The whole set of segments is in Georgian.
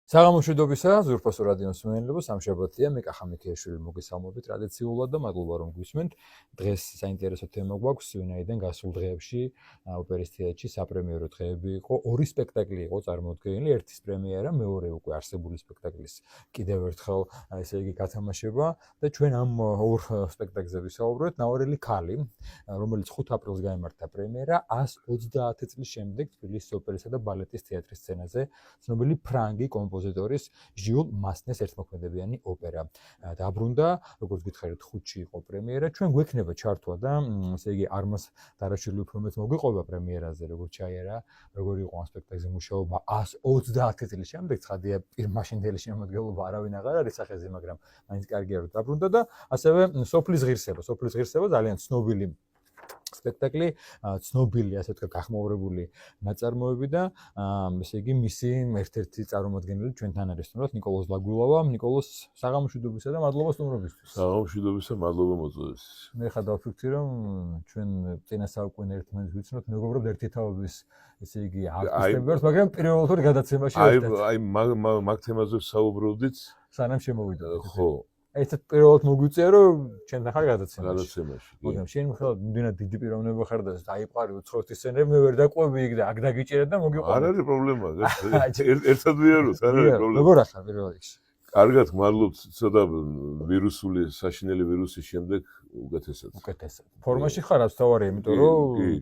საღამოშვიდობისა, ზურფოს რადიოს მსმენელებო, სამშაბათია, მე კახამიქიაშვილი მოგესალმებით ტრადიციულად და მადლობა რომ გვისმენთ. დღეს საინტერესო თემა გვაქვს, ვინაიდან გასულ დღეებში ოპერის თეატრში საპრემიერო დღეები იყო, ორი სპექტაკლი იყო წარმოდგენილი, ერთის პრემიერა, მეორე უკვე არსებული სპექტაკლის კიდევ ერთხელ ესე იგი გათამაშება და ჩვენ ამ ორ სპექტაკლზე ვისაუბროთ. ნაორელი ქალი, რომელიც 5 აპრილს გაიმართა პრემიერა 130 წლის შემდეგ თბილისის ოპერისა და ბალეტის თეატრის სცენაზე, ცნობილი ფრანგი კომპოზიტორის ჟიულ მასნეს ერთმოქმედებიანი ოპერა. დაბრუნდა, როგორც გითხარით, 5-ში იყო პრემიერა. ჩვენ გვექნება ჩართვა და ესე იგი არმას დარაშვილი უფრო მეც მოგვიყვება პრემიერაზე, როგორც ჩაიარა, როგორი იყო ამ სპექტაკლზე მუშაობა 130 წლის შემდეგ, ცხადია, მაშინდელი შემოდგენილობა არავინ აღარ არის სახეზე, მაგრამ მაინც კარგია რომ დაბრუნდა და ასევე სოფლის ღირსება ძალიან ცნობილი სპექტაკლი, ცნობილი, ასე ვთქვათ, გახმოურებული ნაწარმოები და ესე იგი მისი ერთ-ერთი წარმომადგენელი ჩვენთან არის თუნდაც ნიკოლოზ ლაგვილავა. ნიკოლოზ, საღამოშვიდობისა და მადლობა სტუმრობისთვის. საღამოშვიდობისა, მადლობა მოწვევისთვის. მე ხა დავფიქრდი რომ ჩვენ წინა საუკუნე ერთმანეთს ვიცნობთ, მეგობრობთ ერთი თავების ესე იგი არტისტები ვართ, მაგრამ პირველად გადაცემაში ერთად. აი მაგ თემაზე საუბრობდით, სანამ შემოვიდოდეთ. ხო. ერთად პირველად მოგვიწია რომ ჩვენთან ხარ გადაცემაში. მაგრამ შენ მხოლოდ მდინა დიდი პიროვნება ხარ და დაიყარი უცხოეთის სცენები, მე ვერ დაყვები იქ და აქ დაგიჭირე და მოგიყვება. არ არის პრობლემა, ერთად ვიაროთ, არ არის პრობლემა. როგორ ახარ პირველ რიგში? კარგად, მადლობთ, ცოტა ვირუსული, საშინელი ვირუსის შემდეგ უკეთესად. ფორმაში ხარ რაც თავარია, იმიტომ რომ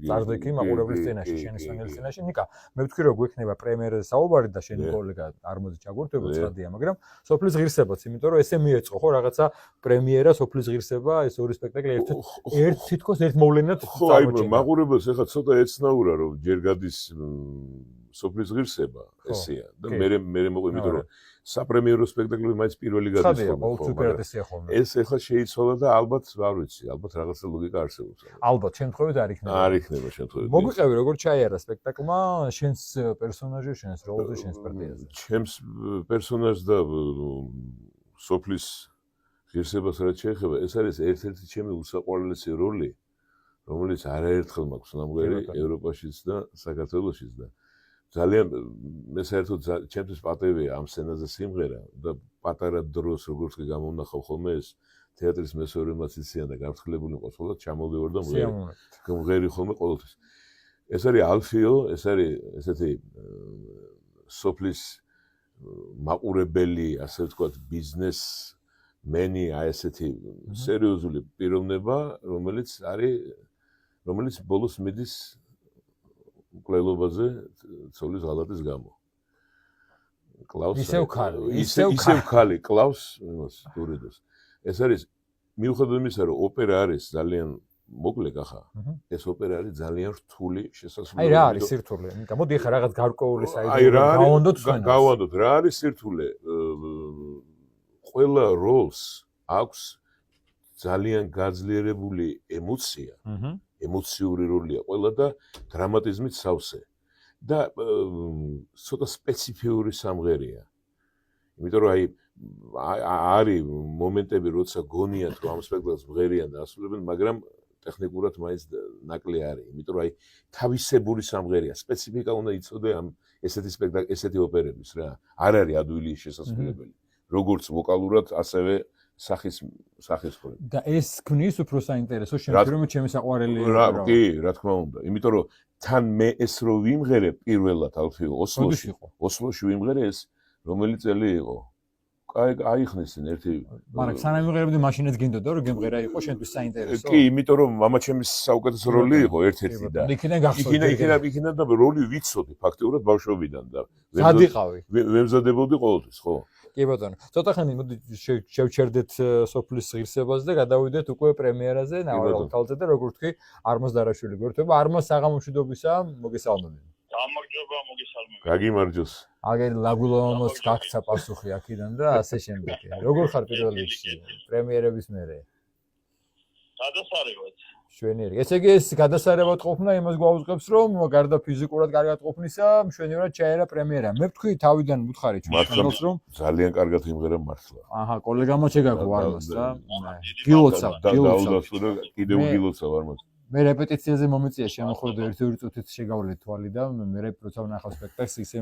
წარდექი მაყურებლის სცენაში, შენი სვენელი სცენაში. ნიკა, მე ვთქვი რომ გვექნება პრემიერაზე საუბარი და შენი კოლეგა არ მოდი ჩაგურთვება, ცხადია, მაგრამ სოფლის ღირსებაც, იმიტომ რომ ესე მიეწყო ხო რაღაცა პრემიერა, სოფლის ღირსება, ეს ორი სპექტაკლი ერთ თითქოს ერთ მოვლენად წარმოჩენდა. აი, მაყურებელს ეხლა ცოტა ეცნაურა რომ ჯერ გადის სოფლის ღირსება, ესეა და მე მოყვი, იმიტომ რომ საპრემიერო სპექტაკლები მაინც პირველი გადის ხოლმე. ეს ეხლა შეიცვალა და ალბათ არ ვიცი, ალბათ რაღაცა ლოგიკა არსებობს. ალბათ შემთხვევით არ იქნება. არ იქნება შემთხვევით. მოგვიყევი როგორ ჩაიარა სპექტაკლმა, შენს პერსონაჟზე, შენს როლზე, შენს პარტიაზე. ჩემს პერსონაჟს და სოფლის ღირსებას რაც შეეხება, ეს არის ერთ-ერთი ჩემი უსაყვარლესი როლი, რომელიც არაერთხელ მაქვს ნამღერი ევროპაშიც და საქართველოშიც და ძალიან მე საერთოდ ჩემთვის პატივია ამ სცენაზე სიმღერა და პატარა დროს როგორც კი გამოვნახავ ხოლმე ეს თეატრის მესვერე მასიციან და გაფრთხილებული მყოფად ჩამოვდივარ და მღერი ხოლმე ყოველთვის. ეს არის ალფიო, ეს არის ესეთი სოფლის მაყურებელი, ასე ვთქვათ, ბიზნესმენი, აი ესეთი სერიოზული პიროვნება, რომელიც ბოლოს მიდის მკვლელობაზე ცოლის ღალატის გამო. კლავს ისევ ქალი კლავს იმას დურიდოს. ეს არის მიუხედავად იმისა, რომ ოპერა არის ძალიან მოკლე კახა, ეს ოპერა არის ძალიან რთული შესაძლებელი. აი რა არის სირთულე? მოდი ახლა რაღაც გარკვეული საიდეო გავანდოთ, რა არის სირთულე? ყველა როლს აქვს ძალიან გაძლიერებული ემოცია. ემოციური როლია ყველა და დრამატიზმით სავსე და ცოტა სპეციფიური სამღერია. იმიტომ რომ არის მომენტები, როცა გონიათ რომ ამ სპექტაკლს მღერიან და ასრულებენ, მაგრამ ტექნიკურად მაინც ნაკლი არის. იმიტომ რომ თავისებური სამღერია, სპეციფიკა უნდა იცოდე ამ ესეთი სპექტაკლი, ესეთი ოპერების რა. არ არის ადვილი შესაძლებელი. როგორც ვოკალურად, ასევე სახის ხოლმე. და ეს ქმნის უფრო საინტერესო შემთხვევაში რომ ჩემი საყვარელი კი, რა თქმა უნდა. იმიტომ რომ თან მე ეს რო ვიმღერე პირველად ალფიო ოსლოში ვიმღერე ეს რომელი წელი იყო? აიხნესენ ერთი. მაგრამ სანამ ვიმღერებდი მაშინაც გინდოდა რომ გემღერა იყო შენთვის საინტერესო. კი, იმიტომ რომ მამაჩემის საუკეთესო როლი იყო ერთ-ერთი და იქიდან და როლი ვიცოდი ფაქტიურად ბავშვობიდან და ვემზადებოდი ყოველთვის, ხო? კი ბატონო, ცოტა ხანი მოდი შევჩერდეთ სოფლის ღირსებას და გადავიდეთ უკვე პრემიერაზე, ნაორელ ქალზე და როგორც თქვი, არმას დარაშვილი გვერდება, არმას საღამოშვიდობისა, მოგესალმებით. გამარჯობა, მოგესალმებით. გაგიმარჯოს. აგერ ლაგულოვამოს გაქცა პასუხი აქედან და ასე შემდეგ. როგორ ხარ პირველ რიგში პრემიერების მერე? გადასარევად. მშვენიერი. ესე იგი ეს გადასარევად ყოფნა იმას გვაუწყებს, რომ გარდა ფიზიკურად კარგად ყოფნისა, მშვენივრად ჩაერა პრემიერა. მე ვთქვი თავიდან ვუთხარი ჩვენს რომ ძალიან კარგად იმღერა მართლა. აჰა, კოლეგამა შეგაგო არმას და გილოცავ. კიდევ გილოცავ არმას. მე რეპეტიციაზე მომეწია შემოხვედო 1-2 წუთით შეგავლე თვალი და მე როცა ვნახავ სპექტაკლს ისე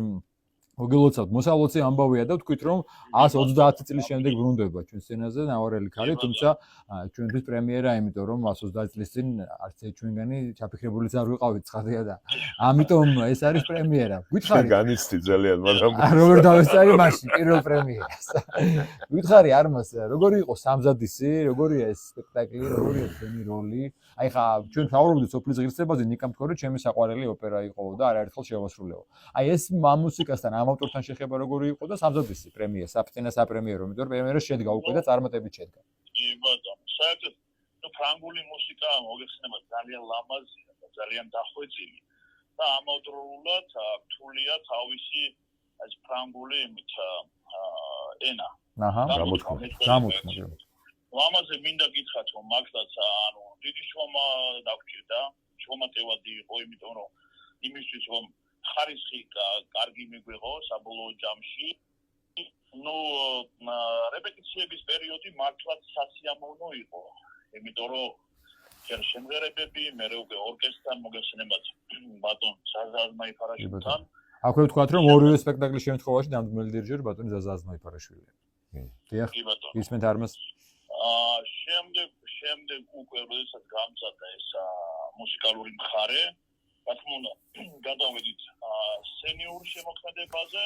მოგილოცავთ, მოსალოცი ამბავია და ვთქვით, რომ 130 წლის შემდეგ ბრუნდება ჩვენ სცენაზე ნავარელი ქალი, თუმცა ჩვენთვის პრემიერა, იმიტომ რომ 130 წლის წინ არც ჩვენგანი ჩაფიქრებულიც არ ვიყავით ცხადია და ამიტომ ეს არის პრემიერა. გითხარი განიცდი ძალიან, მაგრამ როგორ დავესწარი მაშინ პირველ პრემიერას. გითხარი არმას, როგორი იყო სამზადისი, როგორია ეს სპექტაკლი, როგორია თქვენი როლი? აი ხა ჩვენ ვსაუბრობდით სოფლის ღირსებაზე, ნიკა მთქორი ჩემი საყვარელი ოპერა იყო და არაერთხელ შევასრულეო. აი ეს მუსიკასთან ამ ავტორთან შეხება როგორი იყო და სამზადისი პრემიერა, საფრთხენა საპრემიერო, იმიტომ რომ პრემიერა შედგა უკვე და წარმატებით შედგა. კი ბატონო, საერთოდ ფრანგული მუსიკა მოგეხსენება ძალიან ლამაზია და ძალიან დახვეწილი და ამავდროულად რთულია თავისი ეს ფრანგული ენა. აჰა, გამოთქმა. ლამაზე მინდა გითხრათ, რომ მაგდაც დიდი შრომა დაგჭირდა, შრომატევადი იყო, იმიტომ რომ იმისთვის რომ ხარისხი კარგი მიგვიღო საბოლოო ჯამში. რეპეტიციების პერიოდი მართლაც სასიამოვნო იყო, იმიტომ რომ შემღერებები, მე უკვე ორკესტრთან მოგეხსენებათ ბატონ ზაზა აზმაიფარაშვილთან. აქვე ვთქვათ, რომ ორივე სპექტაკლის შემთხვევაში დამდგმელი დირიჟორი ბატონი ზაზა აზმაიფარაშვილია. დიახ. ისმენთ არმას. შემდეგ უკვე როდესაც გამწარდა ეს მუსიკალური მხარე, რა თქმა უნდა, გადავედით სენიორ შემოქმედებაზე.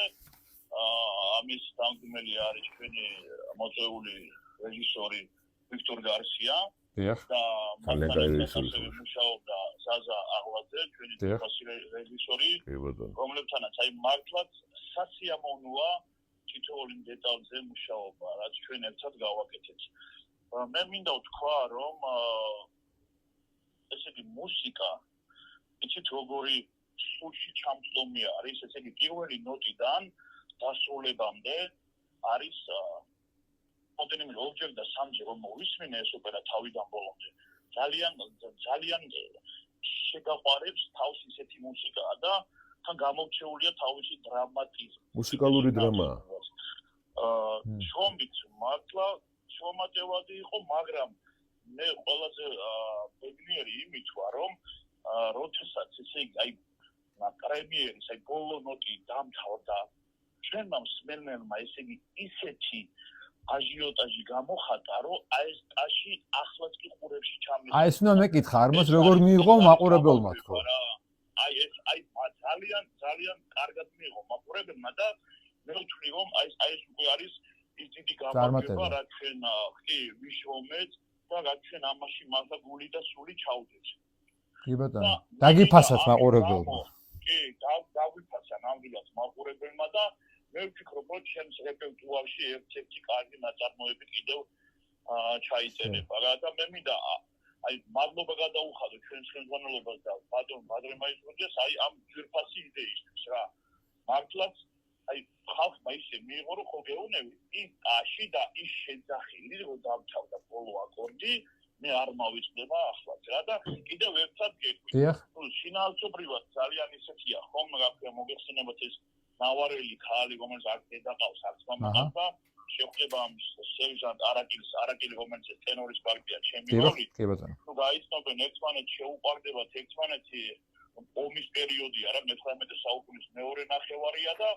ამის დამდგმელი არის ჩვენი მოწვეული რეჟისორი ვიქტორ გარსია. დიახ. და მასთან მუშაობდა ზაზა აღლაძე, ჩვენი რეჟისორი, რომლებთანაც აი მართლაც სასიამოვნოა თითოეული დეტალზე მუშაობა, რაც ჩვენ ერთად გავაკეთეთ. მე მინდა ვთქვა, რომ ესე იგი მუსიკა იცით როგორი სულში ჩამწლომი არის, ესე იგი პირველი ნოტიდან დასრულებამდე არის მოდენიმე ორჯერ და სამჯერ რომ მოვისმინე ეს ოპერა თავიდან ბოლომდე. ძალიან შეგაყვარებს თავს ისეთი მუსიკაა და თან გამოჩეულია თავისი დრამატიზმი. მუსიკალური დრამა. შრომით მართლა შრომატევადი იყო, მაგრამ მე ყველაზე ბედნიერი იმით ვარ, რომ როდესაც ესე იგი აი პრემიერის აი ბოლო ნოტი დამთავრდა, ჩვენმა მსმენელმა ესე იგი ისეთი აჟიოტაჟი გამოხატა, რომ აი ეს ტაში ახლაც კი ყურებში ჩამეს. აი ეს უნდა მეკითხა, არმას როგორ მიიღო მაყურებელმა თქო. აი ეს ძალიან კარგად მიიღო მაყურებელმა და მე ვთვლი რომ აი ეს უკვე არის ის დიდი გამარჯვება, რაც ჩვენ კი ვიშრომეთ და რაც ჩვენ ამაში მართლა გული და სული ჩავდეთ. კი ბატონო. დაგიფასათ მაყურებელმა. კი, დაგვიფასა ნამდვილად მაყურებელმა და მე ვფიქრობ, რომ ჩემს რეპერტუარში ერთ-ერთი კარგი ნაწარმოები კიდევ ჩაიწერება რა და მე მინდა აი მადლობა გადაუხადო ჩვენს ხელმძღვანელობას და ბატონ ბადრემაიშვილს აი ამ ძვირფასი იდეისთვის რა. მართლაც აი ხალხმა ისე მიიღო, რომ ხო გეუნები ის აში და ის შეძახილი რომ დავთავდა ბოლო აკორდი, მე არ მოვიწყდება ახლაც რა და კიდევ ერთად გეტყვი. შინაარსობრივად ძალიან ისეთია ხომ რა ქვია მოგეხსენებათ ეს ნავარელი ქალი, რომელიც არ დედაყავს არც მამაკაც და შეხვდება ამ სერჟანტ არაკილი, რომელიც ტენორის პარტია ჩემი როლი. კი ბატონო. თუ გაიცნობენ ერთმანეთს შეუყვარდებათ ერთმანეთი ომის პერიოდია რა 19 საუკუნის მეორე ნახევარია და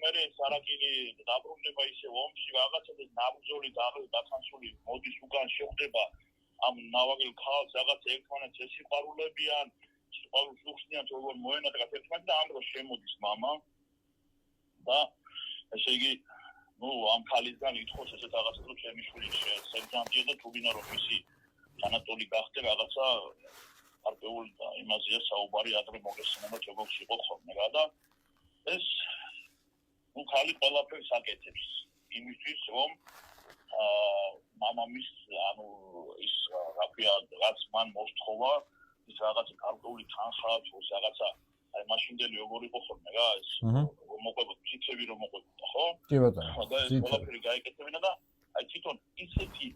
მე ეს არაკილი დაბრუნდება ისე ომში რაღაცა და ნაბრძოლი დახანსული მოდის უკან შეხვდება ამ ნავარელ ქალს რაღაც ერთმანეთს ესიყვარულებიან, სიყვარულს უხსნიან როგორ მოენატრათ ერთმანეთს და ამ დროს შემოდის мама და ესე იგი ამ ქალისგან ითხოვს ესეთ რაღაცა რომ ჩემი შვილი სერჟანტია და თულინა რომ მისი თანატოლი გახდე რაღაცა არპეული და იმაზეა საუბარი ადრე მოგესწრება როგორც იყო ხოლმე რა და ეს ქალი ყველაფერს აკეთებს იმისთვის რომ მამამის ის რა ქვია რაც მან მოსთხოვა ის რაღაცა გარკვეული თანხა თუ რაღაცა აი მაშინდელი როგორ იყო ხოლმე რა ეს მოყვებოდ ციცები რომ მოყვებოდა ხო? კი ბატონო. და ეს ყველაფერი გაიკეთებინა და აი თვითონ ისეთი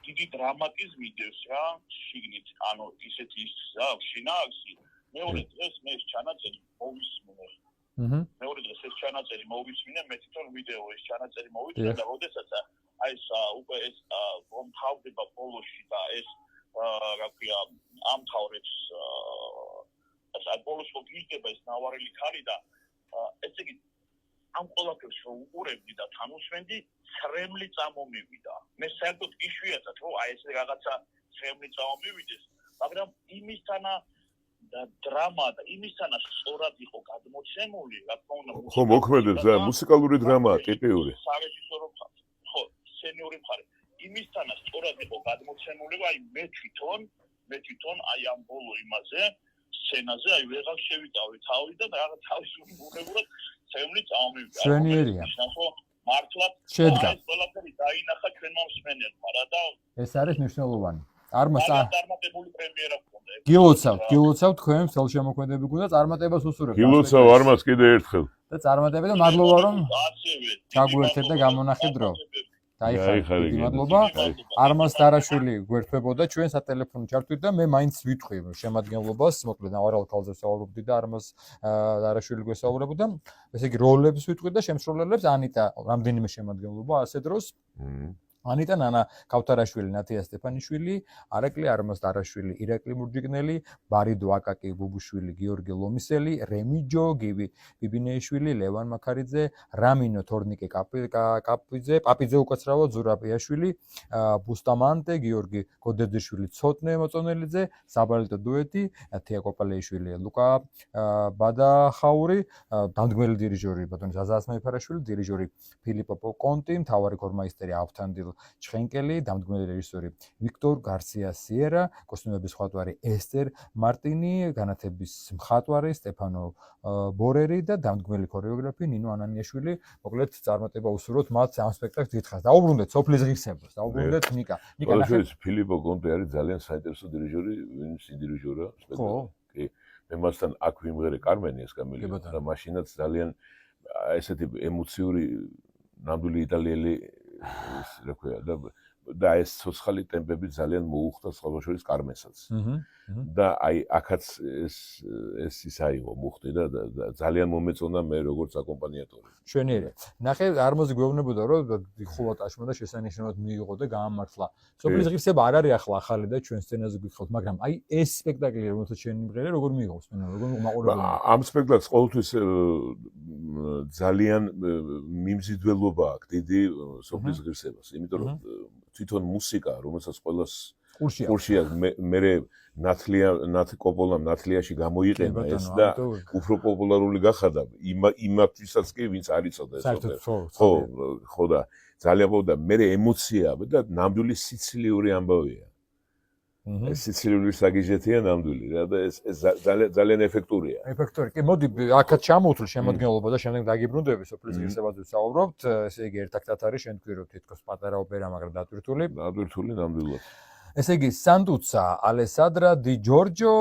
დიდი დრამატიზმი დევს რა შიგნით ანუ ისეთი ის შინაარსი მეორე დღეს მე ეს ჩანაწერი მოვისმინე მეორე დღეს ეს ჩანაწერი მოვისმინე მე თვითონ ვიდეო ეს ჩანაწერი მოვისმინე და როდესაც აი ეს უკვე ეს რომ თავდება ბოლოში და ეს რა ქვია ამთავრებს ეს ბოლოს მოგიდება ეს ნავარელი ქალი და ესე იგი ამ ყველაფერს რო უყურებდი და თან უსმენდი, ცრემლი წამომივიდა. მე საერთოდ იშვიათად რომ აი ესე რაღაცა ცრემლი წამომივიდეს, მაგრამ იმისთანა და დრამა და იმისთანა სწორად იყო გადმოცემული, რა თქმა უნდა, ხო, მოქმედებს და მუსიკალური დრამაა ტიპიური. სარეჟისორო მხარე, ხო, სცენიური მხარე. იმისთანა სწორად იყო გადმოცემული, აი მე თვითონ აი ამ ბოლო იმაზე, სცენაზე აი ვეღარ შევიტავე თავი და რაღაც თავის უნებურად ცემლი წამოვიდა. შვენიერია. მართლაც შედგა. ეს ყველაფერი დაინახა ჩვენმა მსმენელმა რა და ეს არის მნიშვნელოვანი. წარმატებული პრემიერა ჰქონდა. გილოცავთ თქვენ ხელშემოქმედები გუნდა წარმატებას უსურვებთ. გილოცავ არმას კიდე ერთხელ. და წარმატები და მადლობა რომ ასევე გაგვერთეთ და გამონახეთ დრო. დაიხარე, მადლობა. არმას დარაშვილი გვერდებოდა ჩვენ სატელეფონო ჩართვით და მე მაინც ვიტყვი შემადგენლობას, მოკლედ ნავარალ ქალზე ვსაუბრობდი და არმას დარაშვილი გვესაუბრებოდა. ესე იგი როლებს ვიტყვი და შემსრულებლებს ანიტა რამდენიმე შემადგენლობა ასე დროს. ანიტა ნანა ქავთარაშვილი, ნათია სტეფანიშვილი, არაკლი არმას დარაშვილი, ირაკლი მურჯიგნელი, ბარიდო აკაკი ბუბუშვილი, გიორგი ლომისელი, რემიჯო, გივი ბიბინეიშვილი, ლევან მაქარიძე, რამინო თორნიკე პაპიძე უკაცრავად, ზურაბიაშვილი, ბუსტამანტე, გიორგი გოდეძიშვილი, ცოტნე მოწონელიძე, საბალეტო დუეტი, თია კოპალეიშვილი, ლუკა ბადახაური, დამდგმელი დირიჟორი ბატონი ზაზა ასმაიფარაშვილი, დირიჟორი ფილიპო კონტი, მთავარი ქორმაისტერი ავთანდილ ჩხენკელი, დამდგმელი რეჟისორი ვიქტორ გარსია სიერა, კოსტუმების მხატვარი ესტერ მარტინი, განათების მხატვარი სტეფანო ბორერი და დამდგმელი ქორეოგრაფი ნინო ანანიაშვილი. მოკლედ წარმატება უსურვოთ მათ ამ სპექტაკლს დიდხანს. დაუბრუნდეთ სოფლის ღირსებას, დაუბრუნდეთ ნიკა. ნახეთ, ფილიპო კონტე არის ძალიან საინტერესო დირიჟორი, ვინც დირიჟორა სპექტაკლს. კი, მე მასთან აქ ვიმღერე კარმენი ესკამილი და მაშინაც ძალიან ესეთი ემოციური ნამდვილი იტალიელი რა ქვია და ეს ცოცხალი ტემპები ძალიან მოუხდა სხვა შორის კარმენსაც. და აი აქაც ეს ის აიღო მუხტი და ძალიან მომეწონა მე როგორც აკომპანიატორი. შვენიერია. ნახე არმოზი გვეუბნებოდა რომ ხულად აშმა და შესანიშნავად მიიღო და გაამართლა. სოფლის ღირსება არ არის ახლა ახალი და ჩვენ სცენაზე გიხავთ, მაგრამ აი ეს სპექტაკლი რომელსაც შენ იმღერე, როგორ მიიღო სცენა, როგორ მაყურებელი. ამ სპექტაკლს ყოველთვის ძალიან მიმზიდველობა აქვს დიდი სოფლის ღირსებას, იმიტომ რომ თვითონ მუსიკა, რომელსაც ყველას ყურშია მე ნათლია კოპოლამ ნათლიაში გამოიყენა ეს და უფრო პოპულარული გახადა იმათვისაც კი ვინც არ იცოდა ეს ხო და ძალიან პოპულარული და მე ემოცია და ნამდვილი სიცილიური ამბავია. ეს სიცილიური საგიჟეთია ნამდვილი რა და ეს ძალიან ეფექტურია. ეფექტური. კი, მოდი აქაც ჩამოვთვლი შემოდგენლობა და შემდეგ დაგიბრუნდები სოფლის ღირსებაზე ვსაუბრობთ. ესე იგი ერთ-ერთად არის შენ თქვი რომ თითქოს პატარა ოპერა, მაგრამ დატვირთული ნამდვილად. ესე იგი სანდუცა, ალესანდრა დი ჯორჯო,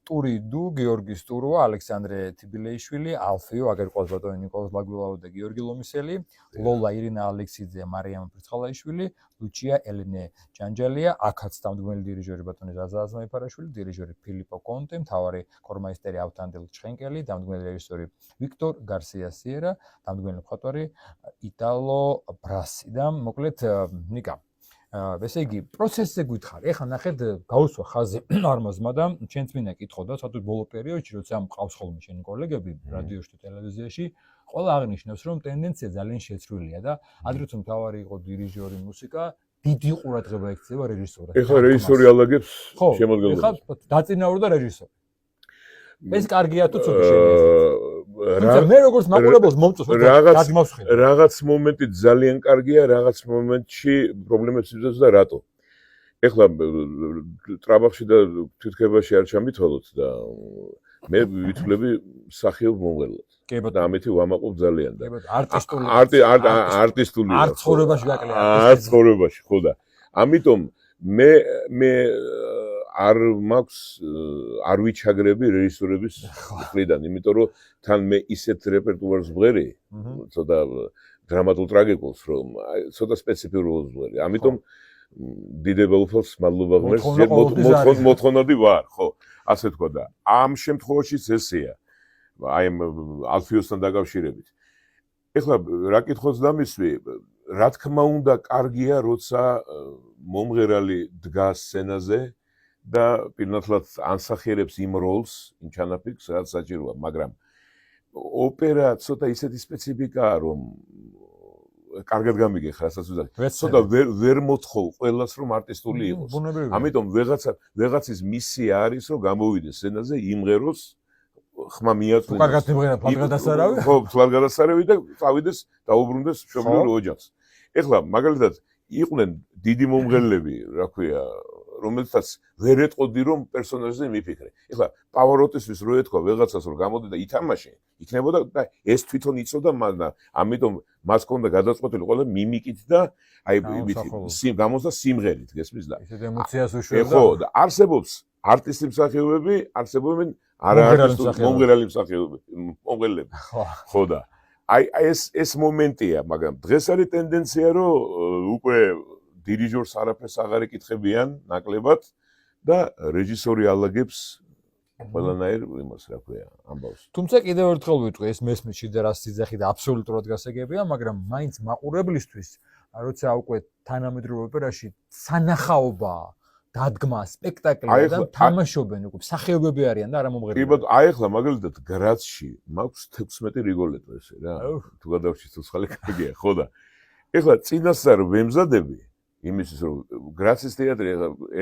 ტური დუ, გიორგი სტურვა, ალექსანდრე თიბილეიშვილი, ალფიო, აგერყვალ ბატონი ნიკოლოზ ლაგვილაო და გიორგი ლომისელი, ლოლა ირინა ალექსიძე, მარიამ ფრიცხალაიშვილი, ლუჩია ელენე ჯანჯალია, აქაც დამდგმელი დირიჟორი ბატონი ზაზა აზმაიფარაშვილი, დირიჟორი ფილიპო კონტე, მთავარი ქორმაისტერი ავთანდილ ჩხენკელი, დამდგმელი რეჟისორი ვიქტორ გარსია სიერა, დამდგმელი მხატვარი იტალო ბრასი და მოკლედ ნიკა ესე იგი პროცესზე გითხარი. ეხლა ნახეთ გავუსვა ხაზი არმაზმა და ჩვენც მინდა კითხო და საერთოდ ბოლო პერიოდში როცა მყავს ხოლმე შენი კოლეგები რადიოში და ტელევიზიაში, ყველა აღნიშნავს რომ ტენდენცია ძალიან შეცვლილია და ადრე თუ მთავარი იყო დირიჟორი მუსიკა, დიდი ყურადღება ექცევა რეჟისორს. ეხლა რეჟისორი ალაგებს შემოდგენლობას. ეხლა დაწინაურდა რეჟისორი. ეს კარგია თუ ცუდი შეიძლება. მე როგორც მაყურებელს მომწონს რაღაც მომენტი ძალიან კარგია, რაღაც მომენტში პრობლემებს იწვევს და რატო? ეხლა ტრაბახში და თვითქებაში არ ჩამითვალოთ და მე ვითვლები მსახიობ მომღერლად. კი ბატონო. და ამეთი ვამაყობ ძალიან და არტისტული არ ცხოვრებაში გაკლია. არ ცხოვრებაში, ხო და ამიტომ მე არ მაქვს არ ვიჩაგრები რეჟისორების მხრიდან, იმიტომ რომ თან მე ისეთ რეპერტუარს ვღერი, ცოტა დრამატულ ტრაგიკულს, რომ ცოტა სპეციფიურს ვღერი. ამიტომ დიდება უფალს მადლობა ღმერთს, მოთხოვნადი ვარ, ხო, ასე თქვა და ამ შემთხვევაშიც ესეა. აი ალფიოსთან დაკავშირებით. ეხლა რა კითხოს დამისვი, რა თქმა უნდა, კარგია, როცა მომღერალი დგას სცენაზე და პირნათლად ანსახიერებს იმ როლს, იმ ჩანაფიქრს, რაც საჭიროა, მაგრამ ოპერა ცოტა ისეთი სპეციფიკაა, რომ კარგად გამიგე ხასაც ვიზარ. ცოტა ვერ მოთხოვ ყველას რომ არტისტული იყოს. ამიტომ ვეღაცის მისია არის რომ გამოვიდეს სცენაზე, იმღეროს, ხმა მიაწვინოს. კარგად იმღერა, ფლაგადასარავი? ხო, ფლაგადასარავი და წავიდეს დაუბრუნდეს მშობლიურ ოჯახს. ეხლა მაგალითად იყვნენ დიდი მომღერლები, რა ქვია, რომელთაც ვერ ეტყოდი რომ პერსონაჟზე მიფიქრე. ეხლა პავაროტისთვის რო ეთქვა ვეღაცას რომ გამოდი და ითამაშე, იქნებოდა და ეს თვითონ იცოდა, მაგრამ ამიტომ მას ჰქონდა გადაწყვეტილი ყველა მიმიკით და აი გამოსდა სიმღერით, გესმის და ისეთ ემოციას უშვებდა. ხო, და არსებობს არტისტი მსახიობები, არსებობენ არაარტისტული მომღერალი მსახიობები, მომღერლები. ხო და აი ეს მომენტია, მაგრამ დღეს არის ტენდენცია რომ უკვე დირიჟორს არაფერს აღარ ეკითხებიან ნაკლებად და რეჟისორი ალაგებს ყველანაირ იმას, რა ქვია, ამბავს. თუმცა კიდევ ერთხელ ვიტყვი, ეს მესმის შიდარას ძახი და აბსოლუტურად გასაგებია, მაგრამ მაინც მაყურებლისთვის, როცა უკვე თანამედროვე ოპერაში სანახაობაა, დადგმა, სპექტაკლი და თამაშობენ უკვე მსახიობები არიან და არა მომღერლები. კი ბატონო, აი ახლა მაგალითად გრაცში მაქვს 16 რიგოლეტო ესე რა. თუ გადავჭით ცოცხალი კარგია, ხო და ეხლა წინასწარ ვემზადები იმისთვის რომ გრაცის თეატრი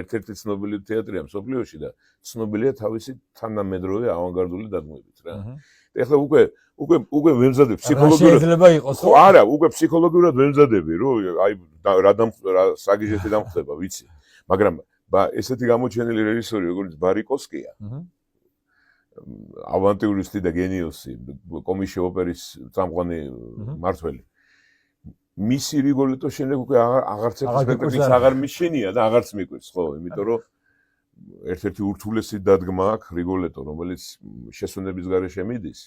ერთ-ერთი ცნობილი თეატრია მსოფლიოში და ცნობილია თავისი თანამედროვე ავანგარდული დადგმებით რა. ეხლა უკვე ვემზადებ ფსიქოლოგიურად. შეიძლება იყოს ხო, არა, უკვე ფსიქოლოგიურად ვემზადები რომ აი რა საგიჟეთი დამხდება, ვიცი. მაგრამ ესეთი გამოჩენილი რეჟისორი როგორც ბარიკოვსკია, ავანტიურისტი და გენიოსი, კომიშე ოპერის წამყვანი მმართველი. მისი რიგოლეტო შემდეგ უკვე აღარც ერთი სპექტაკლიც აღარ მიშენია და აღარც მიკვირს, ხო, იმიტომ რომ ერთ-ერთი ურთულესი დადგმა აქვს რიგოლეტო, რომელიც შესვენების გარეშე მიდის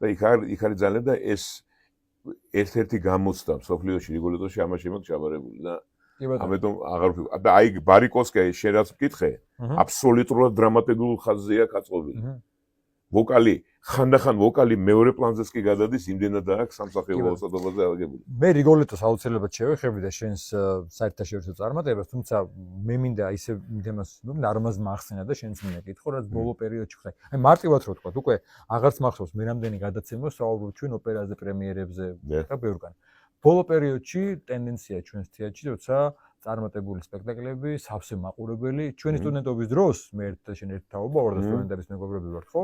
და იქ არის ძალიან და ეს ერთ-ერთი გამოცდა მსოფლიოში რიგოლეტოში ამაში მაქვს ჩაბარებული და ამიტომ აღარ ვფიქრობ. და აი ბარიკოვსკია შენ რაც ვკითხე, აბსოლუტურად დრამატიკულ ხაზზეა გაწყობილი. ვოკალი ხანდახან ვოკალი მეორე პლანზეც კი გადადის, იმდენად აქვს სამსახიობო ოსტატობაზე აღებული. მე რიგოლეტოს აუცილებლად შევეხები და შენს საერთაშორისო წარმატებას, თუმცა მე მინდა ისე იმას არ მახსენა და შენც მინდა კითხო, რაც ბოლო პერიოდში ხდა. აი მარტივად რო თქვა, უკვე აღარც მახსოვს მე რამდენი გადაცემა ვსაუბრობ ჩვენ ოპერაზე, პრემიერებზე და ბევრგან. ბოლო პერიოდში ტენდენცია ჩვენს თეატრში, როცა წარმატებული სპექტაკლები, სავსე მაყურებელი, ჩვენი სტუდენტობის დროს მე შენ ერთ თაობა, ორ და სტუდენტების მეგობრები ვართ, ხო?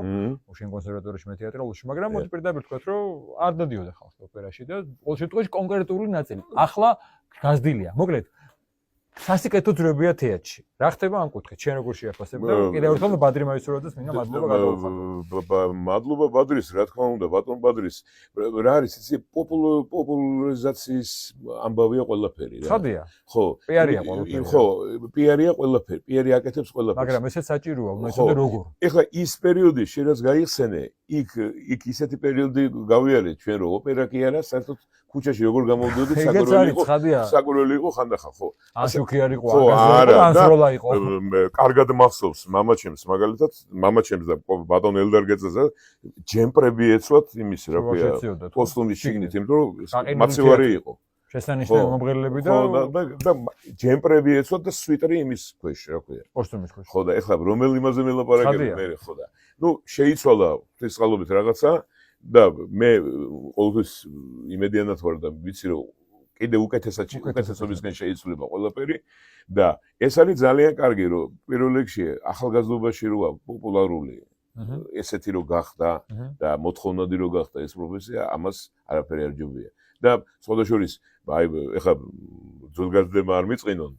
შენ კონსერვატორიაში, მე თეატრალში, მაგრამ მოდი პირდაპირ თქვათ, რომ არ დადიოდა ხალხი ოპერაში და ყოველ შემთხვევაში კონკრეტული ნაწილი. ახლა გაზრდილია. მოკლედ, სასიკეთო ძრებია თეატრში. რა ხდება ამ კუთხით? შენ როგორ შეაფასებ და კიდევ ერთხელ ბადრი მაისურაძეს მინდა მადლობა გადავუხადო. მადლობა ბადრის, რა თქმა უნდა, ბატონ ბადრის. რა არის, იცი, პოპულარიზაციის ამბავია ყველაფერი რა. ხადია? ხო. პიარია ყველაფერი. ხო, პიარია ყველაფერი. პიარი აკეთებს ყველაფერს. მაგრამ ესეც საჭიროა, უნდა იცოდე როგორ. ეხლა ის პერიოდი შენაც გაიხსენე, იქ ისეთი პერიოდი გავიარე ჩვენ რომ ოპერა კი არა, საერთოდ ქუჩაში როგორ გამოვდიოდი საკვირველი იყო ხანდახან, ხო. აშუქი არ იყო, ანსროლა იყო. კარგად მახსოვს მამაჩემს, მაგალითად, მამაჩემს და ბატონ ელდარგეძეზე ჯემპრები ეცვათ იმის, რა ქვია, კოსტუმის შიგნით, იმიტომ რომ მაცივარი იყო. შესანიშნავი მომღერლები და ჯემპრები ეცვათ და სვიტრი იმის ქვეშ, რა ქვია. კოსტუმის ქვეშ. ხო და ეხლა რომელ იმაზე ველაპარაკები მე, ხო და. ნუ შეიცვალა ღვთისმსხალობით რაღაცა და მე ყოველთვის იმედიანად ვარ და ვიცი რომ კიდე უკეთესობისგან შეიცვლება ყველაფერი და ეს არის ძალიან კარგი რომ პირველ რიგში ახალგაზრდობაში როა პოპულარული ესეთი რო გახდა და მოთხოვნადი რო გახდა ეს პროფესია, ამას არაფერი არ ჯობია. და სხვადასხვა აი ეხლა ძველგაზრდებმა არ მიწყინონ,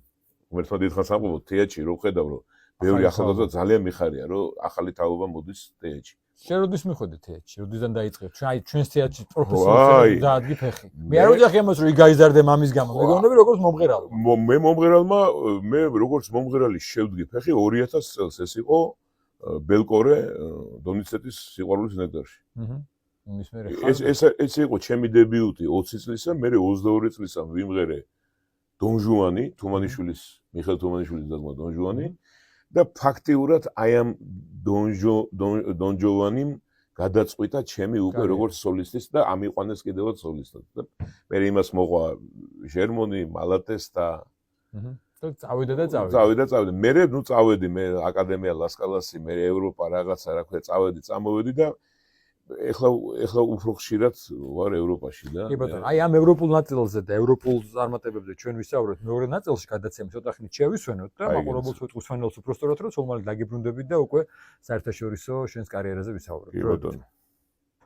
ღმერთმა დიდხანს ამბობ თეატრში რო ხედავ რომ ბევრი ახალგაზრდა ძალიან მიხარია რომ ახალი თაობა მოდის თეატრში. შენ როდის მიხვედი თეატრში? როდისგან დაიწყებ? ჩვენს თეატრში პროფესიონალურად დაადგი ფეხი. მე არ ვიძახი ამას რომ იგაიზარდე მამის გამო. მეგონები როგორც მომღერალი. მე მომღერალმა მე როგორც მომღერალი შევდგი ფეხი 2000 წელს ეს იყო ბელკორე დონიცეტის სიყვარულის ნექტარში. ეს იყო ჩემი დებიუტი 20 წლისა, მე 22 წლისა ვიმღერე დონ ჟუანი, თუმანიშვილის, მიხეილ თუმანიშვილის დადგმა დონ ჟუანი და ფაქტიურად აი ამ დონ ჟუანიმ გადაწყვიტა ჩემი უკვე როგორც სოლისტის და ამიყვანეს კიდევაც სოლისტად. და მე იმას მოყვა ჟერმონი, მალატესტა წავიდა და წავიდა. მე ნუ წავედი, მე აკადემია ლასკალასი, მე ევროპა რაღაცა რა ქვია, წავედი, წამოვედი და ეხლა უფრო ხშირად ვარ ევროპაში და კი ბატონო, აი ამ ევროპულ ნაწილზე და ევროპულ წარმატებებზე ჩვენ ვისაუბრეთ მეორე ნაწილში გადაცემის ცოტა ხნით შევისვენოთ და მაყურებელს ვეთქვით სვენელს უბრალოდ რომ სულ მალე დაგიბრუნდებით და უკვე საერთაშორისო შენს კარიერაზე ვისაუბროთ. კი ბატონო.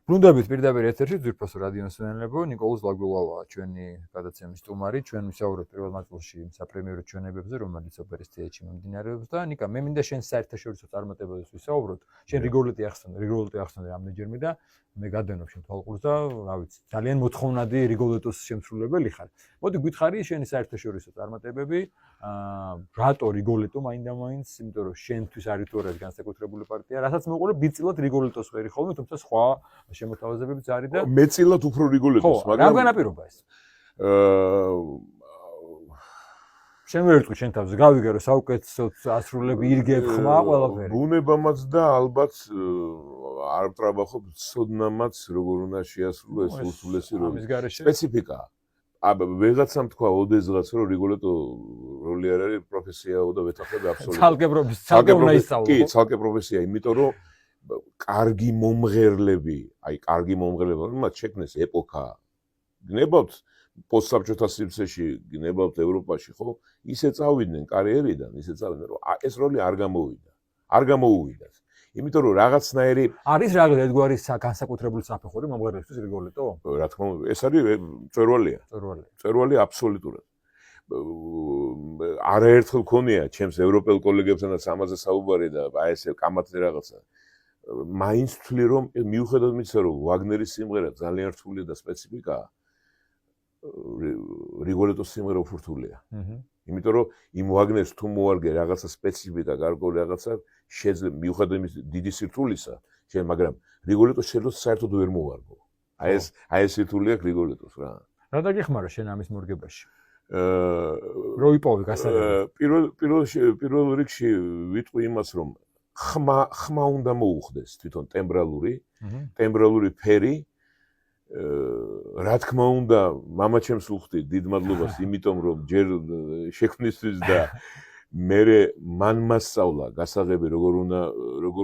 ბრუნდებით პირდაპირ ეთერში ძვირფასო რადიო მსმენელებო, ნიკოლოზ ლაგულავა ჩვენი გადაცემის სტუმარი, ჩვენ ვისაუბრეთ პირველ ნაწილში საპრემიერო ჩვენებებზე, რომელიც ოპერის თეატრში მიმდინარეობს და ნიკა მე მინდა შენ საერთაშორისო წარმატებებზე ვისაუბროთ. შენ რიგოლეტი ახსენე რამდენჯერმე და მე გადავნებ შენ თვალყურს და რა ვიცი, ძალიან მოთხოვნადი რიგოლეტოს შემსრულებელი ხარ. მოდი გითხარი შენი საერთაშორისო წარმატებები, რატო რიგოლეტო მაინდა-მაინც, იმიტომ რომ შენთვის არის თუ არა განსაკუთრებული პარტია, რასაც მოყოლებ ბიცილად რიგოლეტოს ვერი ხოლმე, თუმცა სხვა შემოთავაზებებიც არის და მეწილად უფრო რიგოლეტოს, მაგრამ რა განაპირობა ეს? შენ ვერ ვიტყვი შენ თავს, გავიგე რომ საუკეთესოდ ასრულები ირგებ ხმა ყველაფერი. ბუნებამაც და ალბათ არ ვტრაბახობ ცოდნამაც როგორ უნდა შეასრულო ეს უსულესი როლი. სპეციფიკა. ვიღაცამ თქვა ოდესღაც რომ რიგოლეტო როლი არ არის პროფესიაო და ვეთახები აბსოლუტურად. ცალკე უნდა ისწავლო. კი, ცალკე პროფესია, იმიტომ რომ კარგი მომღერლები, მათ შექმნეს ეპოქა. გნებავთ პოსტსაბჭოთა სივრცეში, გნებავთ ევროპაში, ხო? ისე წავიდნენ კარიერიდან, რომ ეს როლი არ გამოუვიდათ. იმიტომ რომ რაღაცნაირი არის რაღაცნაირი განსაკუთრებული საფეხური მომღერლისთვის რიგოლეტო? რა თქმა უნდა, ეს არის მწვერვალია. მწვერვალი აბსოლუტურად. არაერთხელ მქონია ჩემს ევროპელ კოლეგებთანაც ამაზე საუბარი და აი ესე კამათზე რაღაცა. მაინც ვთვლი რომ მიუხედავად იმისა რომ ვაგნერის სიმღერა ძალიან რთულია და სპეციფიკაა, რიგოლეტოს სიმღერა უფრო რთულია. იმიტომ რომ იმ ვაგნერს თუ მოარგე რაღაცა სპეციფიკა, გარკვეული რაღაცა შეიძლება მიუხედავად იმის დიდი სირთულისა, მაგრამ რიგოლეტოს შეძლოს საერთოდ ვერ მოარგო. აი ეს სირთული აქვს რიგოლეტოს რა. რა დაგეხმარა შენ ამის მორგებაში? რო იპოვე გასაგები. პირველ რიგში ვიტყვი იმას რომ ხმა უნდა მოუხდეს თვითონ ტემბრალური ფერი. რა თქმა უნდა, მამაჩემს უხდი დიდ მადლობას, იმიტომ რომ ჯერ შექმნისთვის და მე მან მასწავლა გასაღები როგორ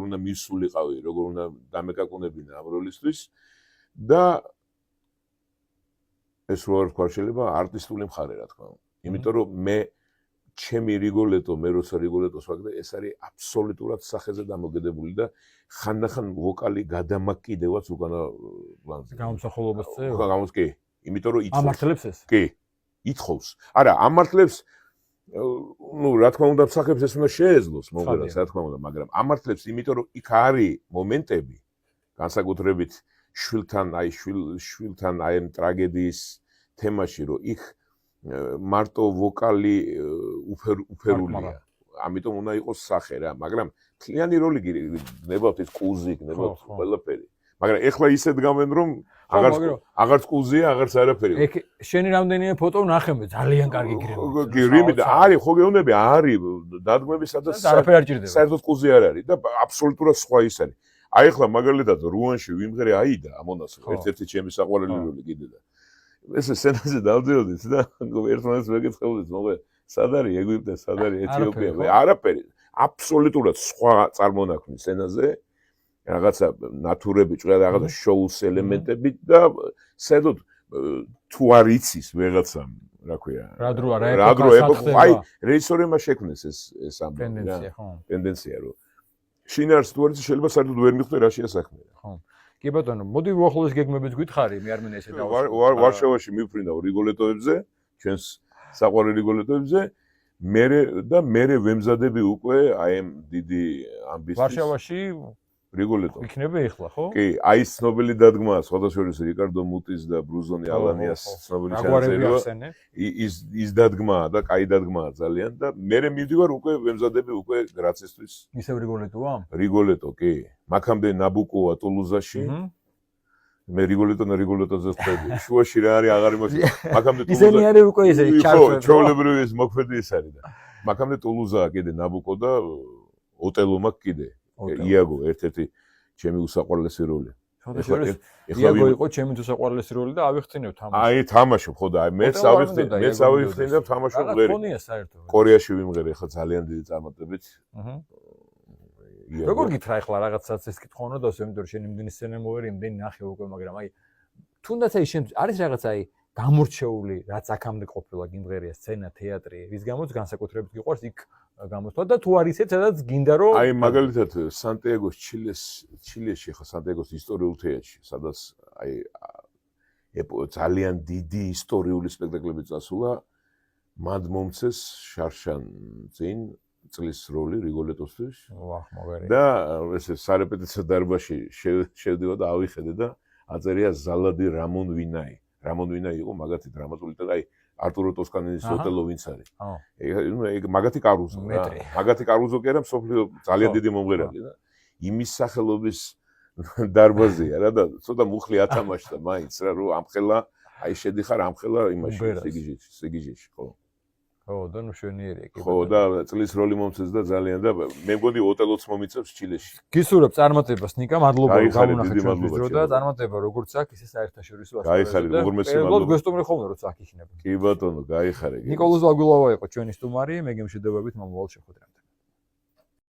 უნდა მისულიყავი, როგორ უნდა დამეკაკუნებინა ამ როლისთვის და ეს რო არ ვქვა შეიძლება არტისტული მხარე რა თქმა უნდა. იმიტომ რომ მე ჩემი რიგოლეტო, მე როცა რიგოლეტოს ვაგდე, ეს არის აბსოლუტურად სახეზე დამოკიდებული და ხანდახან ვოკალი გადამაკიდევაც უკანა პლანზე. გამოსახულობაზე? კი, იმიტომ რომ ამართლებს ეს? კი, ითხოვს. არა, ამართლებს რა თქმა უნდა, სახებს ეს უნდა შეეძლოს მომღერალს, რა თქმა უნდა, მაგრამ ამართლებს, იმიტომ რომ იქ არის მომენტები, განსაკუთრებით შვილთან აი ამ ტრაგედიის თემაში, რომ იქ მარტო ვოკალი უფერულია. ამიტომ უნდა იყოს სახე რა, მაგრამ მთლიანი ρოლი გნებავთ ეს კუზი, გნებავთ ყველაფერი. მაგრამ ეხლა ისე დგამენ რომ აღარც კუზია, აღარც არაფერი. ეგ შენი რამდენიმე ფოტო ნახე მე, ძალიან კარგი გრიმი. გრიმი და არის, ხო გეუბნები, არის დადგმები სადაც არაფერი არ ჭირდება. საერთოდ კუზი არ არის და აბსოლუტურად სხვა ის არის. აი ეხლა მაგალითად რუანში ვიმღერე აიდა ამონას, ერთ-ერთი ჩემი საყვარელი როლი კიდე და ეს სცენაზე დავდიოდით და ერთმანეთს ვეკითხებოდით, მოკლედ, სად არის ეგვიპტე, სად არის ეთიოპია, არაფერი. აბსოლუტურად სხვა წარმონაქმნი სცენაზე, რაღაცა ნატურები, ჭრედა რაღაცა შოუს ელემენტები და საერთოდ თუ არ იცის ვეღაცამ, რა ქვია, რა დრო ეპოქა, აი რეჟისორებმა შექმნეს ეს ამბავი რა. ტენდენცია რომ შინაარს თუ არ იცი შეიძლება საერთოდ ვერ მიხვდე რა შეასაქმე. ხო. კი ბატონო, მოდი უახლოეს გეგმებიც გითხარი, მე არ მინდა ესე დავასრულო. ვარშავაში მივფრინავ რიგოლეტოებზე, ჩვენს საყვარელ რიგოლეტოებზე, მე ვემზადები უკვე აი ამ დიდი ამბისთვის. ვარშავაში რიგოლეტო. იქნება ეხლა, ხო? კი, აი ცნობილი დადგმა, სხვადასხვა რიკარდო მუტის და ბრუზონი ალანიას ცნობილი ჩანაწერი. ის დადგმაა და კაი დადგმაა ძალიან და მე მივდივარ უკვე ვემზადები უკვე გრაცისთვის. ისევ რიგოლეტოა? რიგოლეტო, კი. მაგამდე ნაბუკოა ტულუზაში. მე რიგოლეტოზე ვწევდი. შუაში რა არის აღარ იმაში. მაგამდე ტულუზა. ისენი არის უკვე ესე ჩარჩო. ხო, ჩვეულებრივი ეს მოქმედი ეს არის და. მაგამდე ტულუზაა კიდე ნაბუკო და ოტელო მაქვს კიდე. იაგო ერთ-ერთი ჩემი უსაყვარლესი როლი. იაგო იყო ჩემი უსაყვარლესი როლი და ავიხსენებ თამაში. აი თამაშობ ხო და მე ავიხსენე და თამაშობ ღერი. კორეაში ვიმღერე ხა ძალიან დიდი წარმატებით. როგორ გითხრა ახლა რაღაცაც ეს კითხვა უნდა დავსვე, იმიტომ რომ შენ იმდენი სცენა მოვერი, იმდენი ნახე უკვე, მაგრამ აი თუნდაც აი შენ არის რაღაც აი გამორჩეული, რაც აქამდე ყოფილა გიმღერია სცენა, თეატრი, რის გამოც განსაკუთრებით გიყვარს იქ გამოსვლა და თუ არის ეს, სადაც გინდა რომ აი მაგალითად სანტიაგოს ჩილეში ხო სანტიაგოს ისტორიულ თეატრში, სადაც აი ძალიან დიდი ისტორიული სპექტაკლები წასულა, მან მომცეს შარშან წინ წლის როლი რიგოლეტოსთვის. ვახ, მოგერი. და ესე სარეპეტიციო დარბაზში შევდივა და ავიხედე და აწერია ზალადი რამონ ვინაი. რამონ ვინაი იყო მაგათი დრამატული და აი არტურო ტოსკანინის ოტელო ვინც არის. ეგ მაგათი კარუზო რა. მაგათი კარუზო კი არა, მსოფლიო ძალიან დიდი მომღერალი და იმის სახელობის დარბაზია რა და ცოტა მუხლი ათამაშდა მაინც რა რომ ამხელა აი შედიხარ ამხელა იმაში სიგიჟეში ხო. ხო, და ნუ შვენიერია კი. ხო, და წლის როლი მომცეს და ძალიან და მე მგონი ოტელოც მომიწევს ჩილეში. გისურვებ წარმატებას ნიკა, მადლობა რომ გამონახეთ დიდი ჩვენთვის მადლობა, დრო და წარმატება როგორც აქ, ისე საერთაშორისო ასპარეზზე. გაიხარეთ, უღრმესი მადლობა. მადლობა. გვესტუმრე ხოლმე როცა აქ იქნება. კი ბატონო, გაიხარე. ნიკოლოზ ლაგულავა იყო ჩვენი სტუმარი, მე გემშვიდობებით მომავალ შეხვედრამდე.